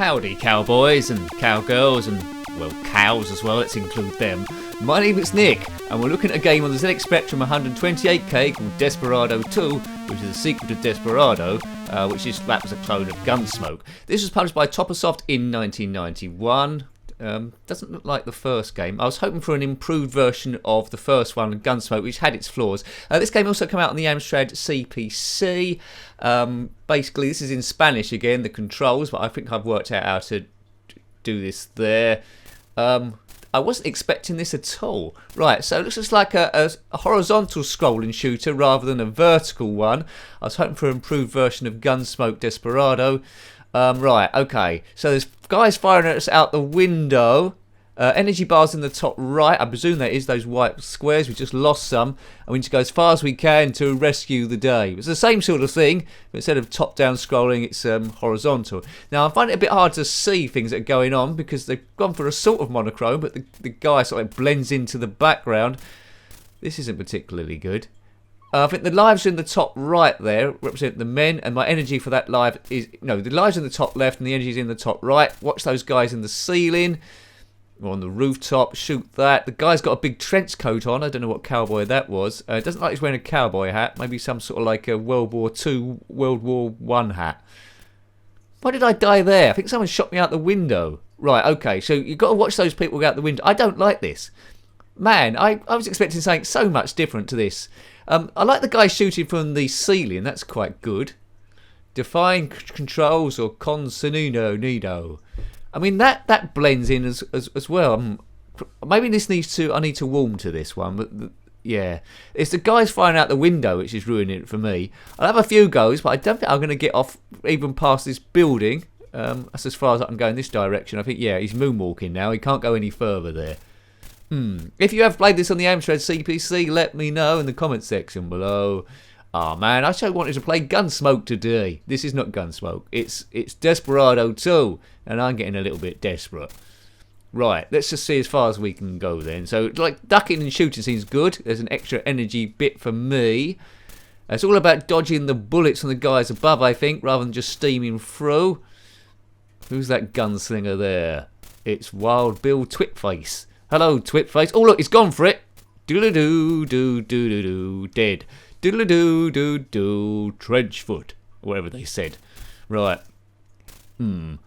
Howdy cowboys and cowgirls and, well, cows as well, let's include them. My name is Nick and we're looking at a game on the ZX Spectrum 128K called Desperado 2, which is a sequel to Desperado, that was a clone of Gunsmoke. This was published by Topasoft in 1991. Doesn't look like the first game. I was hoping for an improved version of the first one, Gunsmoke, which had its flaws. This game also came out on the Amstrad CPC. Basically, this is in Spanish again, the controls, but I think I've worked out how to do this there. I wasn't expecting this at all. Right, so it looks just like a horizontal scrolling shooter rather than a vertical one. I was hoping for an improved version of Gunsmoke Desperado. Right, okay, so there's guys firing at us out the window. Energy bars in the top right. I presume that is those white squares. We just lost some, and we need to go as far as we can to rescue the day. It's the same sort of thing, but instead of top-down scrolling, it's horizontal. Now, I find it a bit hard to see things that are going on because they've gone for a sort of monochrome, but the guy sort of blends into the background. This isn't particularly good. I think the lives in the top right there represent the men, and my energy for that live is... No, the lives in the top left and the energy is in the top right. Watch those guys in the ceiling or on the rooftop. Shoot that. The guy's got a big trench coat on. I don't know what cowboy that was. It doesn't look like he's wearing a cowboy hat. Maybe some sort of like a World War II, World War I hat. Why did I die there? I think someone shot me out the window. Right, okay, so you've got to watch those people go out the window. I don't like this. Man, I was expecting something so much different to this. I like the guy shooting from the ceiling. That's quite good. Define controls or consanino nido. I mean that blends in as well. Maybe this needs to. I need to warm to this one, but yeah, it's the guys firing out the window which is ruining it for me. I'll have a few goes, but I don't think I'm going to get off even past this building. That's as far as I can go in this direction. I think he's moonwalking now. He can't go any further there. If you have played this on the Amstrad CPC, let me know in the comment section below. Oh man, I so wanted to play Gunsmoke today. This is not Gunsmoke. It's Desperado 2, and I'm getting a little bit desperate. Right, let's just see as far as we can go then. So, like, ducking and shooting seems good. There's an extra energy bit for me. It's all about dodging the bullets from the guys above, I think, rather than just steaming through. Who's that gunslinger there? It's Wild Bill Twitface. Hello, Twitface. Oh, look, he's gone for it. Doodle-doo, dead. Doodle-doo, trenchfoot. Whatever they said. Right. Am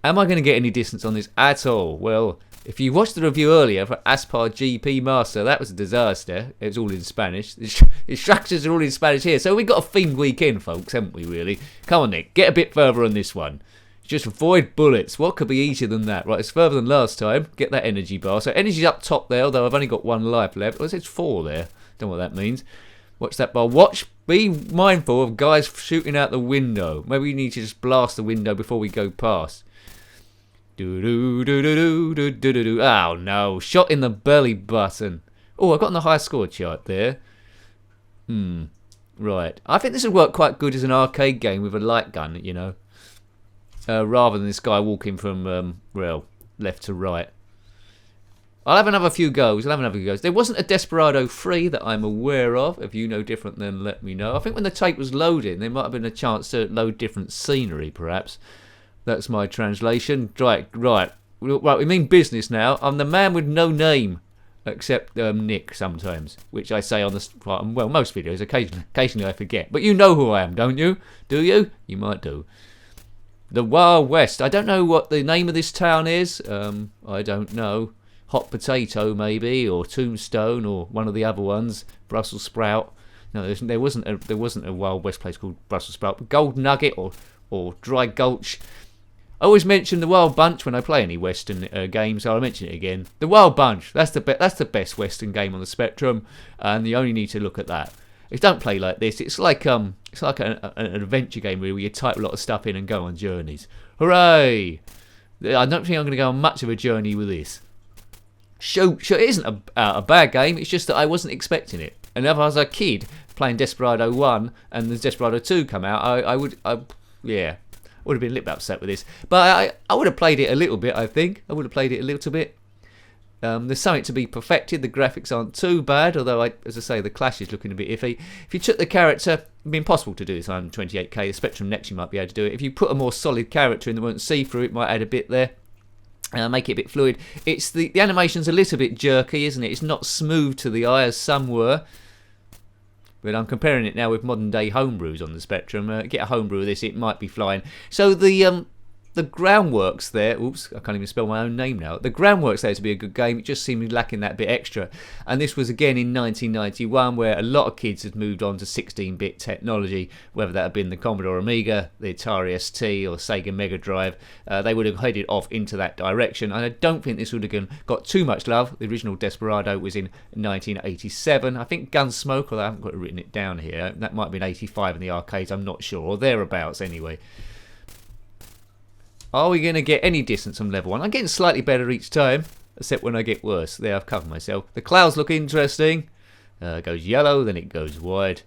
I going to get any distance on this at all? Well, if you watched the review earlier for Aspar GP Master, that was a disaster. It was all in Spanish. The instructions are all in Spanish here. So we've got a themed weekend, folks, haven't we, really? Come on, Nick. Get a bit further on this one. Just avoid bullets. What could be easier than that? Right, it's further than last time. Get that energy bar. So energy's up top there, although I've only got one life left. Oh, it says 4 there. Don't know what that means. Watch that bar. Watch. Be mindful of guys shooting out the window. Maybe we need to just blast the window before we go past. Do-do-do-do-do-do-do-do. Oh, no. Shot in the belly button. Oh, I got on the high score chart there. Right. I think this would work quite good as an arcade game with a light gun, you know. Rather than this guy walking from, left to right. I'll have another few goes. There wasn't a Desperado 3 that I'm aware of. If you know different, then let me know. I think when the tape was loading, there might have been a chance to load different scenery, perhaps. That's my translation. Right. We mean business now. I'm the man with no name, except Nick sometimes, which I say on the most videos. Occasionally I forget, but you know who I am, don't you? Do you? You might do. The Wild West. I don't know what the name of this town is. I don't know. Hot Potato, maybe, or Tombstone, or one of the other ones. Brussels Sprout. No, there wasn't a Wild West place called Brussels Sprout. Gold Nugget or Dry Gulch. I always mention the Wild Bunch when I play any Western games, so I'll mention it again. The Wild Bunch. That's the best Western game on the Spectrum, and you only need to look at that. If you don't play like this, it's like an adventure game where you type a lot of stuff in and go on journeys. Hooray! I don't think I'm going to go on much of a journey with this. Sure, it isn't a bad game. It's just that I wasn't expecting it. And if I was a kid playing Desperado 1 and the Desperado 2 come out, I would have been a little bit upset with this. But I would have played it a little bit, I think. I would have played it a little bit. There's something to be perfected. The graphics aren't too bad, although, as I say, the clash is looking a bit iffy. If you took the character, it'd be impossible to do this on 128k. The Spectrum next you might be able to do it. If you put a more solid character in that won't see through, it might add a bit there. Make it a bit fluid. It's the animation's a little bit jerky, isn't it? It's not smooth to the eye as some were. But I'm comparing it now with modern day homebrews on the Spectrum. Get a homebrew of this, it might be flying. So the groundworks there, oops, I can't even spell my own name now. The groundworks there to be a good game, it just seemed lacking that bit extra. And this was again in 1991, where a lot of kids had moved on to 16-bit technology, whether that had been the Commodore Amiga, the Atari ST, or Sega Mega Drive. They would have headed off into that direction, and I don't think this would have got too much love. The original Desperado was in 1987. I think Gunsmoke, although I haven't got it written it down here, that might have been 85 in the arcades, I'm not sure, or thereabouts anyway. Are we going to get any distance from level 1? I'm getting slightly better each time, except when I get worse. There, I've covered myself. The clouds look interesting. It goes yellow, then it goes wide.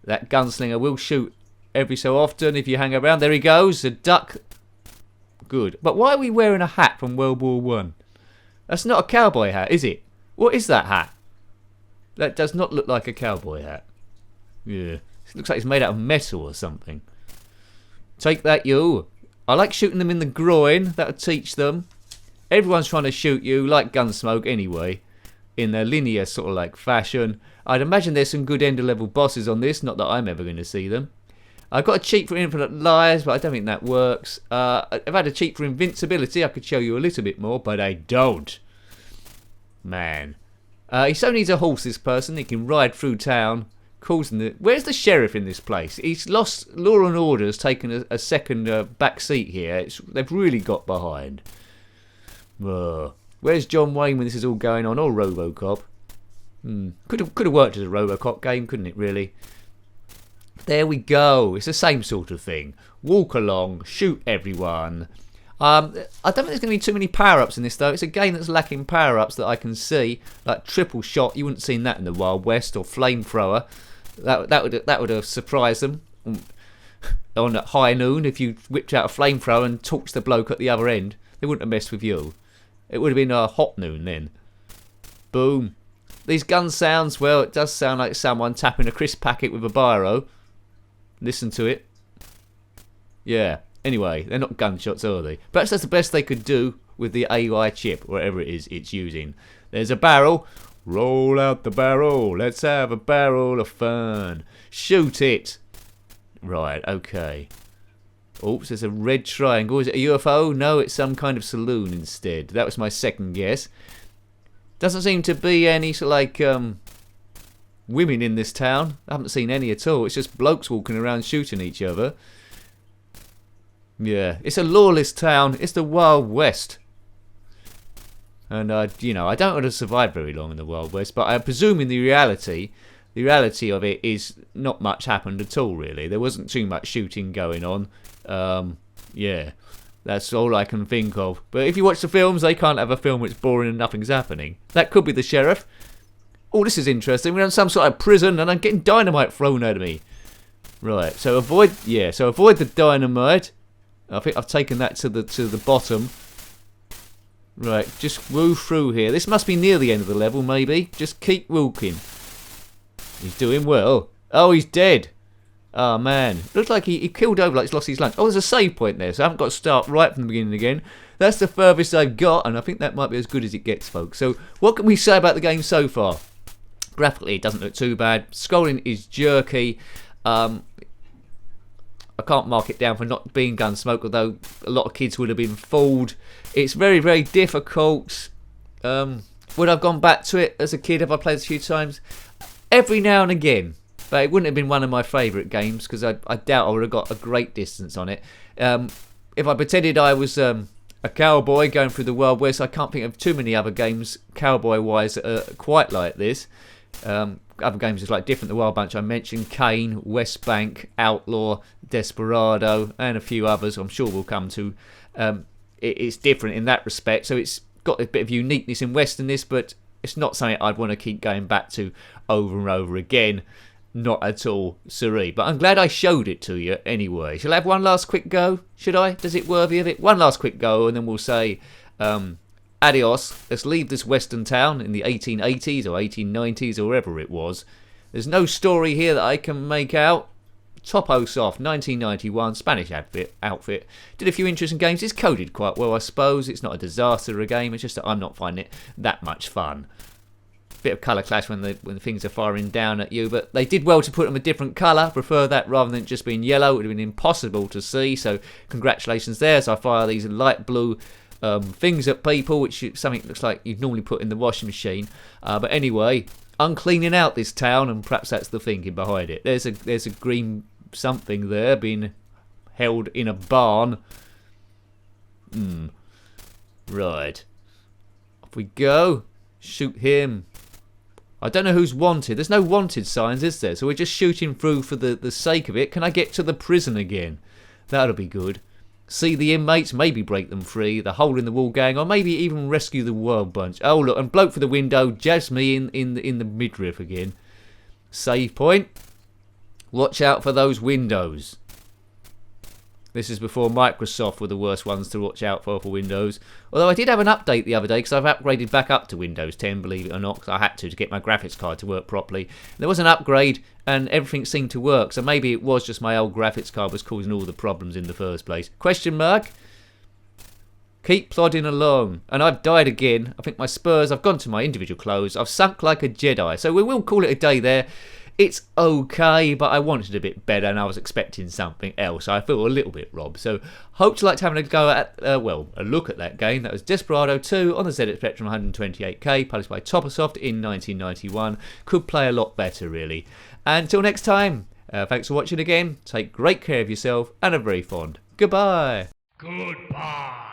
That gunslinger will shoot every so often if you hang around. There he goes, a duck. Good. But why are we wearing a hat from World War One? That's not a cowboy hat, is it? What is that hat? That does not look like a cowboy hat. Yeah. It looks like it's made out of metal or something. Take that, you. I like shooting them in the groin. That'll teach them. Everyone's trying to shoot you, like Gunsmoke anyway, in their linear sort of like fashion. I'd imagine there's some good end-of-level bosses on this, not that I'm ever going to see them. I've got a cheat for Infinite Lives, but I don't think that works. I've had a cheat for Invincibility. I could show you a little bit more, but I don't. Man. He so needs a horse, this person. He can ride through town. Where's the sheriff in this place? He's lost Law and Order's taken a second back seat here. They've really got behind. Where's John Wayne when this is all going on? Or RoboCop? Could have worked as a RoboCop game, couldn't it? Really. There we go. It's the same sort of thing. Walk along, shoot everyone. I don't think there's going to be too many power-ups in this, though. It's a game that's lacking power-ups that I can see, like triple shot. You wouldn't have seen that in the Wild West, or flamethrower. That would have surprised them on at high noon if you whipped out a flamethrower and torched the bloke at the other end. They wouldn't have messed with you. It would have been a hot noon then. Boom. These gun sounds, well, it does sound like someone tapping a crisp packet with a biro. Listen to it. Yeah. Anyway, they're not gunshots, are they? Perhaps that's the best they could do with the AI chip, whatever it is it's using. There's a barrel. Roll out the barrel. Let's have a barrel of fun. Shoot it. Right, okay. Oops, there's a red triangle. Is it a UFO? No, it's some kind of saloon instead. That was my second guess. Doesn't seem to be any sort of like women in this town. I haven't seen any at all. It's just blokes walking around shooting each other. Yeah, it's a lawless town. It's the Wild West. And, you know, I don't want to survive very long in the Wild West, but I presume in the reality of it is not much happened at all, really. There wasn't too much shooting going on. Yeah, that's all I can think of. But if you watch the films, they can't have a film where it's boring and nothing's happening. That could be the sheriff. Oh, this is interesting. We're in some sort of prison, and I'm getting dynamite thrown at me. Right, so avoid the dynamite. I think I've taken that to the bottom. Right, just woo through here. This must be near the end of the level, maybe. Just keep walking. He's doing well. Oh, he's dead. Oh, man. Looks like he killed over, like he's lost his lunch. Oh, there's a save point there, so I haven't got to start right from the beginning again. That's the furthest I've got, and I think that might be as good as it gets, folks. So, what can we say about the game so far? Graphically, it doesn't look too bad. Scrolling is jerky. I can't mark it down for not being Gunsmoke, although a lot of kids would have been fooled. It's very, very difficult. Would I have gone back to it as a kid? Have I played it a few times? Every now and again. But it wouldn't have been one of my favourite games, because I doubt I would have got a great distance on it. If I pretended I was a cowboy going through the Wild West, I can't think of too many other games, cowboy-wise, that are quite like this. Other games is like different. The Wild Bunch I mentioned, Kane, West Bank, Outlaw, Desperado, and a few others I'm sure we'll come to. It's different in that respect, so it's got a bit of uniqueness in Westernness, but it's not something I'd want to keep going back to over and over again. Not at all, siree. But I'm glad I showed it to you anyway. Shall I have one last quick go? Should I? Does it worthy of it? One last quick go, and then we'll say Adios. Let's leave this western town in the 1880s or 1890s or wherever it was. There's no story here that I can make out. Topasoft, 1991, Spanish outfit. Did a few interesting games. It's coded quite well, I suppose. It's not a disaster of a game. It's just that I'm not finding it that much fun. Bit of colour clash when the things are firing down at you, but they did well to put them a different colour. Prefer that rather than just being yellow. It would have been impossible to see, so congratulations there. So I fire these light blue things at people, which is something that looks like you'd normally put in the washing machine. But anyway, I'm cleaning out this town, and perhaps that's the thinking behind it. There's a green something there being held in a barn. Right. Off we go. Shoot him. I don't know who's wanted. There's no wanted signs, is there? So we're just shooting through for the sake of it. Can I get to the prison again? That'll be good. See the inmates, maybe break them free, the hole in the wall gang, or maybe even rescue the world bunch. Oh look, and bloke for the window jabs me in the midriff again. Save point. Watch out for those windows. This is before Microsoft were the worst ones to watch out for Windows. Although I did have an update the other day because I've upgraded back up to Windows 10, believe it or not, because I had to get my graphics card to work properly. There was an upgrade and everything seemed to work, so maybe it was just my old graphics card was causing all the problems in the first place. Question mark? Keep plodding along. And I've died again. I think my spurs, I've gone to my individual clothes. I've sunk like a Jedi. So we will call it a day there. It's okay, but I wanted a bit better and I was expecting something else. I feel a little bit robbed. So, hope you liked having a go at, a look at that game. That was Desperado 2 on the zxspectrum 128K, published by Topasoft in 1991. Could play a lot better, really. And until next time, thanks for watching again. Take great care of yourself and a very fond goodbye. Goodbye.